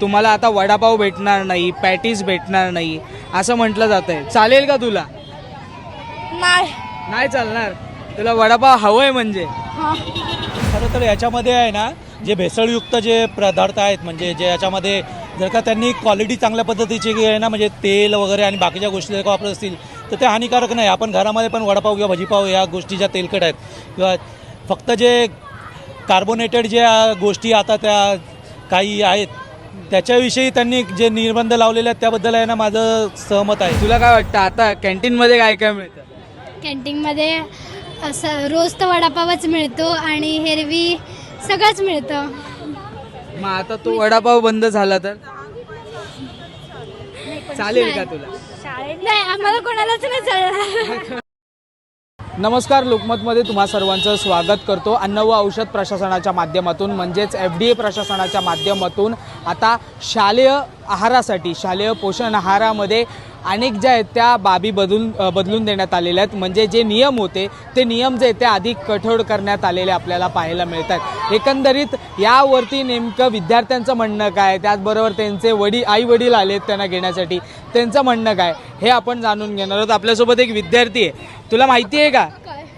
तुम्हाला आता वडापाव भेटणार नाही, पॅटीस भेटणार नाही असं म्हटलं जातंय. चालेल का तुला? नाही. नाही चालणार. तुला वडापाव हवंय म्हणजे? खरं तर याच्यामध्ये आहे ना, जे भेसळयुक्त जे पदार्थ आहेत, म्हणजे जे याच्यामध्ये जर का त्यांनी क्वालिटी चांगल्या पद्धतीची आहे ना, म्हणजे तेल वगैरे आणि बाकीच्या गोष्टी जर का वापरत असतील तर ते हानिकारक नाही. आपण घरामध्ये पण वडापाव किंवा भजीपाव या गोष्टी ज्या तेलकट आहेत किंवा फक्त जे कार्बोनेटेड ज्या गोष्टी आता त्या काही आहेत त्याच्याविषयी त्यांनी जे निर्बंध लावलेले आहेत त्याबद्दल आहे ना माझं सहमत आहे. तुला काय वाटतं आता कॅन्टीनमध्ये काय काय मिळतं? कॅन्टीनमध्ये असं रोज तर वडापावच मिळतो आणि एरवी सगळंच मिळतं. मग आता तो वडापाव बंद झाला तर चालेल का तुला? नाही, आम्हाला कोणालाच नाही चालणार. नमस्कार, लोकमतमध्ये तुम्हा सर्वांचं स्वागत करतो. अन्न व औषध प्रशासनाच्या माध्यमातून म्हणजेच FDA प्रशासनाच्या माध्यमातून आता शालेय आहारासाठी, शालेय पोषण आहारामध्ये अनेक ज्या आहेत त्या बाबी बदलून देण्यात आलेल्या आहेत. म्हणजे जे नियम होते ते नियम जे आहेत ते अधिक कठोर करण्यात आलेले आपल्याला पाहायला मिळतात. एकंदरीत यावरती नेमकं विद्यार्थ्यांचं म्हणणं काय, त्याचबरोबर त्यांचे आई वडील आलेत त्यांना घेण्यासाठी, त्यांचं म्हणणं काय हे आपण जाणून घेणार आहोत. आपल्यासोबत एक विद्यार्थी आहे. तुला माहिती आहे का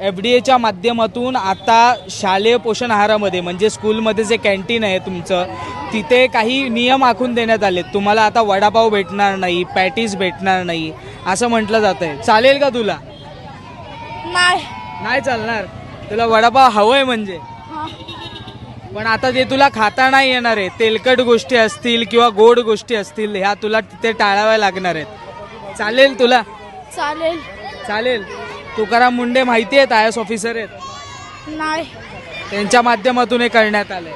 FDAच्या माध्यमातून आता शालेय पोषण आहारामध्ये म्हणजे स्कूलमध्ये जे कॅन्टीन आहे तुमचं, तिथे काही नियम आखून देण्यात आलेत. तुम्हाला आता वडापाव भेटणार नाही, पॅटीस भेटणार नाही असं म्हटलं जातंय. चालेल का तुला? नाही. नाही चालणार. तुला वडापाव हवंय म्हणजे? पण आता ते तुला खाता नाही येणार आहे. तेलकट गोष्टी असतील किंवा गोड गोष्टी असतील ह्या तुला तिथे टाळाव्या लागणार आहेत. चालेल तुला? चालेल. चालेल. तुकाराम मुंडे माहिती आहेत, IAS ऑफिसर आहेत, नाही. त्यांच्या माध्यमातून हे करण्यात आलंय.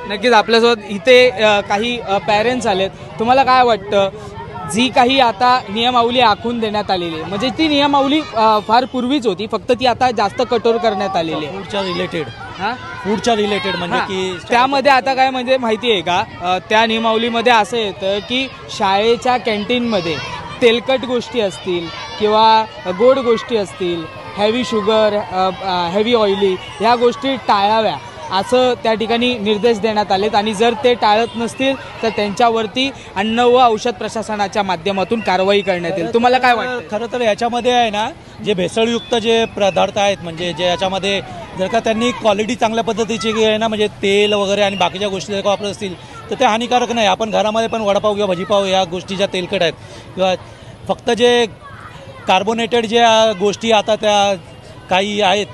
नक्कीच आपल्यासोबत इथे काही पॅरेंट्स आलेत. तुम्हाला काय वाटतं, जी काही आता नियमावली आखून देण्यात आलेली आहे, म्हणजे ती नियमावली फार पूर्वीच होती, फक्त ती आता जास्त कठोर करण्यात आलेली आहे फूडच्या रिलेटेड म्हणजे की त्यामध्ये आता काय म्हणजे माहिती आहे का, त्या नियमावलीमध्ये असं येतं की शाळेच्या कॅन्टीनमध्ये तेलकट गोष्टी असतील किंवा गोड गोष्टी असतील, हेवी शुगर, हेवी ऑइली ह्या गोष्टी टाळाव्या असं त्या ठिकाणी निर्देश देण्यात आलेत. आणि जर ते टाळत नसतील तर त्यांच्यावरती अन्न व औषध प्रशासनाच्या माध्यमातून कारवाई करण्यात येईल. तुम्हाला काय वाटतं? खरं तर याच्यामध्ये आहे ना, जे भेसळयुक्त जे पदार्थ आहेत, म्हणजे जे याच्यामध्ये जर का त्यांनी क्वालिटी चांगल्या पद्धतीची आहे ना, म्हणजे तेल वगैरे आणि बाकीच्या गोष्टी जर का वापरत असतील तर ते हानिकारक नाही. आपण घरामध्ये पण वडापाव किंवा भजीपाव या गोष्टी ज्या तेलकट आहेत किंवा फक्त जे कार्बोनेटेड ज्या गोष्टी आता त्या काही आहेत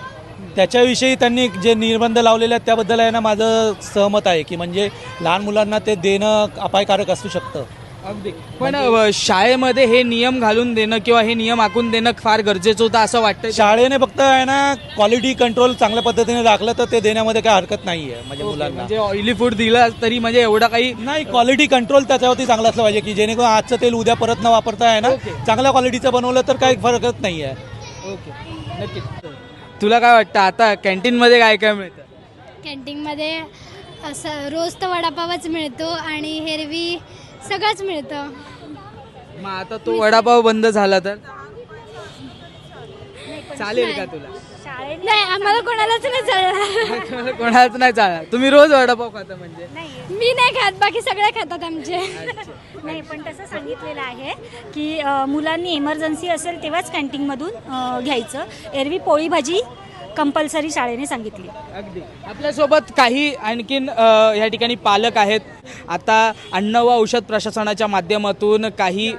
त्याच्याविषयी त्यांनी जे निर्बंध लावलेले आहेत त्याबद्दल आहे ना माझं सहमत आहे, की म्हणजे लहान मुलांना ते देणं अपायकारक असू शकतं. अगदी. पण शाळेमध्ये हे नियम घालून देणं किंवा हे नियम आखून देणं फार गरजेचं होतं असं वाटतं. शाळेने फक्त आहे ना क्वालिटी कंट्रोल चांगल्या पद्धतीने राखलं तर ते देण्यामध्ये काही हरकत नाही आहे. म्हणजे मुलांना म्हणजे ऑइली फूड दिलं तरी म्हणजे एवढं काही नाही, क्वालिटी कंट्रोल त्याच्यावरती चांगलं असलं पाहिजे, की जेणेकरून आजचं तेल उद्या परत न वापरता आहे ना चांगल्या क्वालिटीचं बनवलं तर काही फरकच नाही आहे. ओके, नक्कीच. तुला काय वाटतं आता कॅन्टीनमध्ये काय काय मिळतं? कॅन्टीनमध्ये असं रोज तर वडापावच मिळतो आणि एरवी सगळंच मिळतं. मग आता तो वडापाव बंद झाला तर चालेल का तुला? नाही, आम्हाला कोणालाच नाही चालणार. कोणालाच नाही चालणार. तुम्ही रोज वडापाव खाता म्हणजे? मी नाही खात, बाकी सगळे खातात आमचे. नाही, पण तसं सांगितलेलं आहे की मुलांनी इमर्जन्सी असेल तेव्हाच कॅन्टीनमधून घ्यायचं. एरवी पोळी भाजी कंपल्सरी शाळेने सांगितली. अगदी. आपल्यासोबत काही आणखीन या ठिकाणी पालक आहेत. आता अन्न व औषध प्रशासनाच्या माध्यमातून काही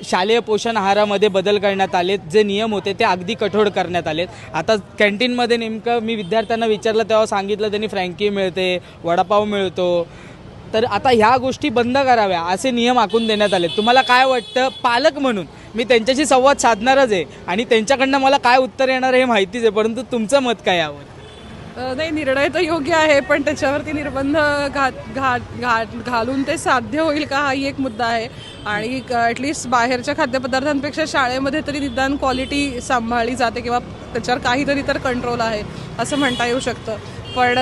शालेय पोषण आहारामध्ये बदल करण्यात आलेत. जे नियम होते ते अगदी कठोर करण्यात आलेत. आता कॅन्टीनमध्ये नेमकं मी विद्यार्थ्यांना विचारलं तेव्हा सांगितलं त्यांनी फ्रँकी मिळते, वडापाव मिळतो. तर आता ह्या गोष्टी बंद कराव्या असे नियम आखून देण्यात आले. तुम्हाला काय वाटतं? पालक म्हणून मी त्यांच्याशी संवाद साधणारच आहे आणि त्यांच्याकडनं मला काय उत्तर येणार हे माहितीच आहे, परंतु तुमचं मत काय यावर? नाही, निर्णय तर योग्य आहे, पण त्याच्यावरती निर्बंध घालून ते साध्य होईल का हाही एक मुद्दा आहे. आणि ॲटलिस्ट बाहेरच्या खाद्यपदार्थांपेक्षा शाळेमध्ये तरी निदान क्वालिटी सांभाळली जाते किंवा त्याच्यावर काहीतरी तर कंट्रोल आहे असं म्हणता येऊ शकतं. पण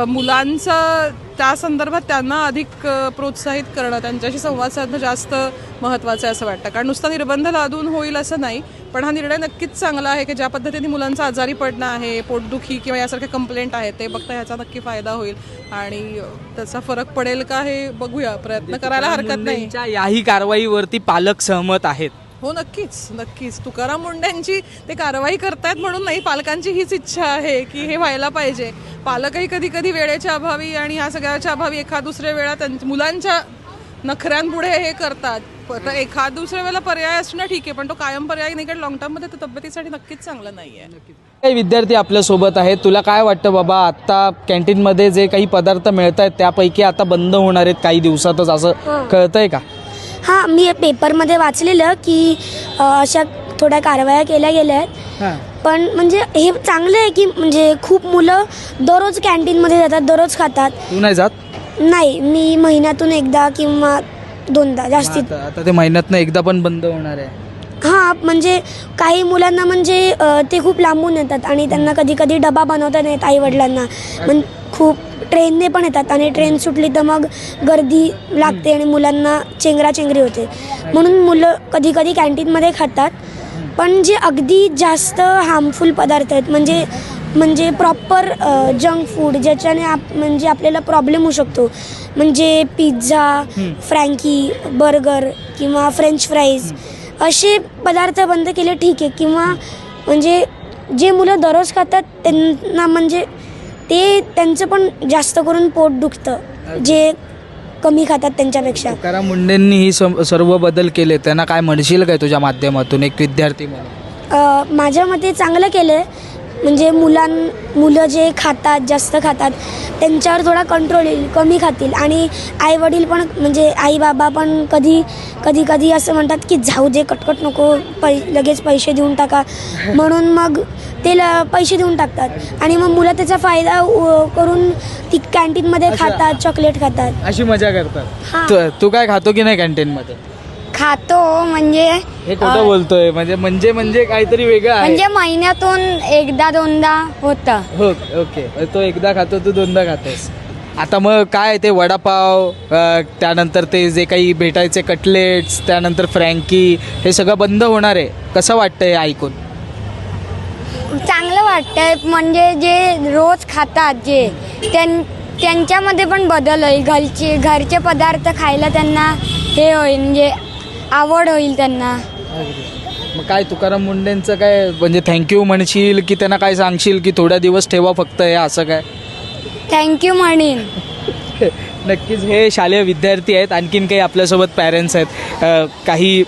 मुलांचं त्या संदर्भात त्यांना अधिक प्रोत्साहित करणं, त्यांच्याशी संवाद साधणं जास्त महत्त्वाचं आहे असं वाटतं. कारण नुसतं निर्बंध लादून होईल असं नाही, पण हा निर्णय नक्कीच चांगला आहे की ज्या पद्धतीने मुलांचं आजारी पडणं आहे, पोटदुखी किंवा यासारखे कंप्लेंट आहेत ते बघता ह्याचा नक्की फायदा होईल आणि त्याचा फरक पडेल का हे बघूया, प्रयत्न करायला हरकत नाही. मुंडेंच्या याही कारवाईवरती पालक सहमत आहेत. हो नक्कीच. तुकाराम मुंडेंची ते कारवाई करतायत म्हणून नाही, पालकांची हीच इच्छा आहे की हे व्हायला पाहिजे. पालकही कधी कधी वेळेच्या अभावी आणि ह्या सगळ्याच्या अभावी एखाद दुसऱ्या वेळा मुलांच्या नखऱ्यांपुढे हे करतात. तर एखाद दुसऱ्या वेळेला पर्याय असणं ठीक आहे, पण तो कायम पर्याय नाही, कारण लॉंग टर्ममध्ये ते तब्येतीसाठी नक्कीच चांगलं नाही आहे. काही विद्यार्थी आपल्यासोबत आहेत. तुला काय वाटतं बाबा, आता कॅन्टीनमध्ये जे काही पदार्थ मिळत आहेत त्यापैकी आता बंद होणार आहेत काही दिवसातच, असं कळतंय का? हां, मी पेपरमध्ये वाचलेलं की अशा थोड्या कारवाया केल्या गेल्या आहेत. पण म्हणजे हे चांगलं आहे की म्हणजे खूप मुलं दररोज कॅन्टीनमध्ये जातात, दररोज खातात. तू नाही जात? नाही, मी महिन्यातून एकदा किंवा दोनदा जास्तीत. आता ते महिन्यातनं एकदा पण बंद होणार आहे. हां, म्हणजे काही मुलांना म्हणजे ते खूप लांबून येतात आणि त्यांना कधी कधी डबा बनवता नाही येत आईवडिलांना. खूप ट्रेनने पण येतात आणि ट्रेन सुटली तर मग गर्दी लागते आणि मुलांना चेंगराचेंगरी होते, म्हणून मुलं कधी कधी कॅन्टीनमध्ये खातात. पण जे अगदी जास्त हार्मफुल पदार्थ आहेत म्हणजे प्रॉपर जंक फूड ज्याच्याने म्हणजे आपल्याला प्रॉब्लेम होऊ शकतो, म्हणजे पिझ्झा, फ्रँकी, बर्गर किंवा फ्रेंच फ्राईज असे पदार्थ बंद केले ठीक आहे. किंवा म्हणजे जे मुलं दररोज खातात त्यांना म्हणजे त्यांचं पण जास्त करून पोट दुखतं, जे कमी खातात त्यांच्यापेक्षा. तुकाराम मुंडेंनी ही सर्व बदल केले, त्यांना काय म्हणशील काय तुझ्या माध्यमातून एक विद्यार्थी म्हणून? माझ्या मते चांगलं केलं आहे. म्हणजे मुलं जे खातात, जास्त खातात, त्यांच्यावर थोडा कंट्रोल येईल, कमी खातील. आणि आईवडील पण म्हणजे आई बाबा पण कधी असं म्हणतात की जाऊ दे, कटकट नको, लगेच पैसे देऊन टाका, म्हणून मग ते पैसे देऊन टाकतात आणि मग मुलं त्याचा फायदा करून ती कॅन्टीनमध्ये खातात, चॉकलेट खातात, अशी मजा करतात. हां. तू काय खातो की नाही कॅन्टीनमध्ये? खातो म्हणजे हे खोटं बोलतोय, म्हणजे काहीतरी वेगळं आहे. म्हणजे महिन्यातून एकदा दोनदा होतं. हो, ओके. तो एकदा खातो, तू दोनदा खातोस. आता मग काय ते वडापाव, त्यानंतर ते जे काही भेटायचे कटलेट्स, त्यानंतर फ्रँकी, हे सगळं बंद होणार आहे. कसं वाटतं हे ऐकून? चांगलं वाटतंय. म्हणजे जे रोज खातात त्यांच्यामध्ये पण बदल होईल. घरचे पदार्थ खायला त्यांना हे होईल, म्हणजे आवड होईल त्यांना. मग काय तुकाराम मुंडेंचं काय म्हणजे थँक्यू म्हणशील की त्यांना काय सांगशील की थोड्या दिवस ठेवा फक्त हे, असं काय? थँक्यू म्हणेन. नक्कीच हे शालेय विद्यार्थी आहेत. आणखीन काही आपल्यासोबत पॅरेंट्स आहेत, काही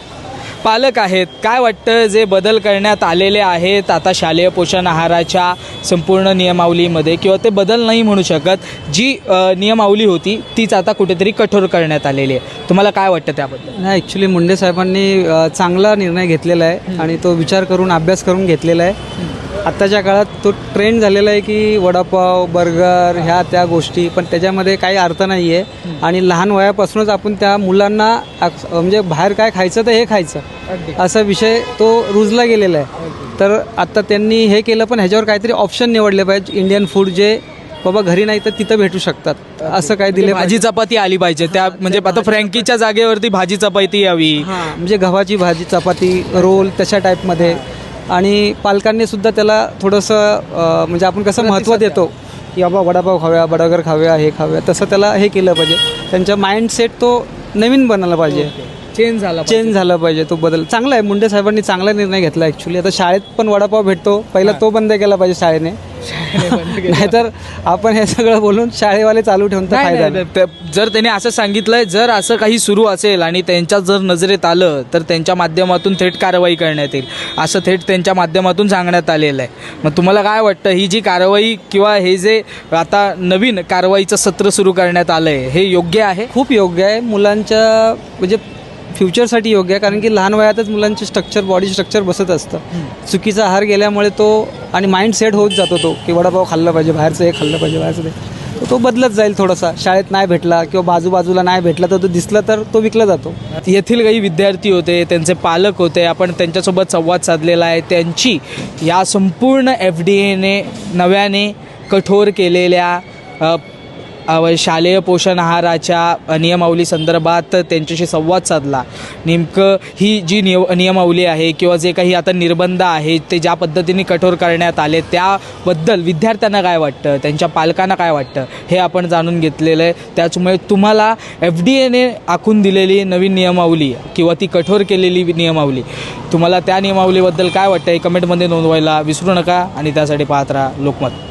पालक आहेत. काय वाटतं जे बदल करण्यात आलेले आहेत आता शालेय पोषण आहाराच्या संपूर्ण नियमावलीमध्ये, किंवा ते बदल नाही म्हणू शकत, जी नियमावली होती तीच आता कुठेतरी कठोर करण्यात आलेली आहे. तुम्हाला काय वाटतं त्याबद्दल? नाही, ॲक्च्युली मुंडे साहेबांनी चांगला निर्णय घेतलेला आहे आणि तो विचार करून अभ्यास करून घेतलेला आहे. आत्ताच्या काळात तो ट्रेंड झालेला आहे की वडापाव, बर्गर, ह्या त्या गोष्टी, पण त्याच्यामध्ये काही अर्थ नाही आहे. आणि लहान वयापासूनच आपण त्या मुलांना म्हणजे बाहेर काय खायचं तर हे खायचं असा विषय तो रुजला गेलेला आहे. तर आत्ता त्यांनी हे केलं, पण ह्याच्यावर काहीतरी ऑप्शन निवडले पाहिजे. इंडियन फूड जे बाबा घरी नाही तर तिथं भेटू शकतात, असं काय दिले. भाजी चपाती आली पाहिजे त्या, म्हणजे आता फ्रँकीच्या जागेवरती भाजी चपाती यावी. हां, म्हणजे गव्हाची भाजी, चपाती, रोल तशा टाईपमध्ये. आणि पालकांनी सुद्धा त्याला थोडंसं म्हणजे आपण कसं महत्त्व देतो की बाबा वडापाव खाऊया, बर्गर खाऊया, हे खाऊया, तसं त्याला हे केलं पाहिजे. त्यांचा माइंडसेट तो नवीन बनायला पाहिजे, चेंज झाला पाहिजे. तो बदल चांगला आहे. मुंडे साहेबांनी चांगला निर्णय घेतला ॲक्च्युली. आता शाळेत पण वडापाव भेटतो, पहिला तो बंद केला पाहिजे शाळेने. नाहीतर आपण हे सगळं बोलून शाळेवाले चालू ठेवून तर फायदा नाही. जर त्यांनी असं सांगितलंय, जर असं काही सुरू असेल आणि त्यांच्या जर नजरेत आलं तर त्यांच्या माध्यमातून थेट कारवाई करण्यात येईल, असं थेट त्यांच्या माध्यमातून सांगण्यात आलेलं आहे. मग तुम्हाला काय वाटतं, ही जी कारवाई किंवा हे जे आता नवीन कारवाईचं सत्र सुरू करण्यात आलं आहे, हे योग्य आहे? खूप योग्य आहे. मुलांच्या म्हणजे फ्युचरसाठी योग्य आहे, कारण की लहान वयातच मुलांचे स्ट्रक्चर, बॉडी स्ट्रक्चर बसत असतं. चुकीचा आहार गेल्यामुळे तो आणि माइंड सेट होत जातो तो की वडापाव खाल्लं पाहिजे, बाहेरचं हे खाल्लं पाहिजे, बाहेरचं ते, तो बदलत जाईल थोडासा. शाळेत नाही भेटला किंवा बाजूबाजूला नाही भेटला तर तो दिसला तर तो विकला जातो. येथील काही विद्यार्थी होते, त्यांचे पालक होते, आपण त्यांच्यासोबत संवाद साधलेला आहे. त्यांची या संपूर्ण FDA ने नव्याने कठोर केलेल्या शालेय पोषण आहाराच्या नियमावली संदर्भात त्यांच्याशी संवाद साधला. नेमकं ही जी नियमावली आहे किंवा जे काही आता निर्बंध आहेत ते ज्या पद्धतीने कठोर करण्यात आले त्याबद्दल विद्यार्थ्यांना काय वाटतं, त्यांच्या पालकांना काय वाटतं हे आपण जाणून घेतलेलं आहे. त्याच्यामुळे तुम्हाला FDA आखून दिलेली नवीन नियमावली किंवा ती कठोर केलेली नियमावली, तुम्हाला त्या नियमावलीबद्दल काय वाटतं हे कमेंटमध्ये नोंदवायला विसरू नका आणि त्यासाठी पाहत राहा लोकमत.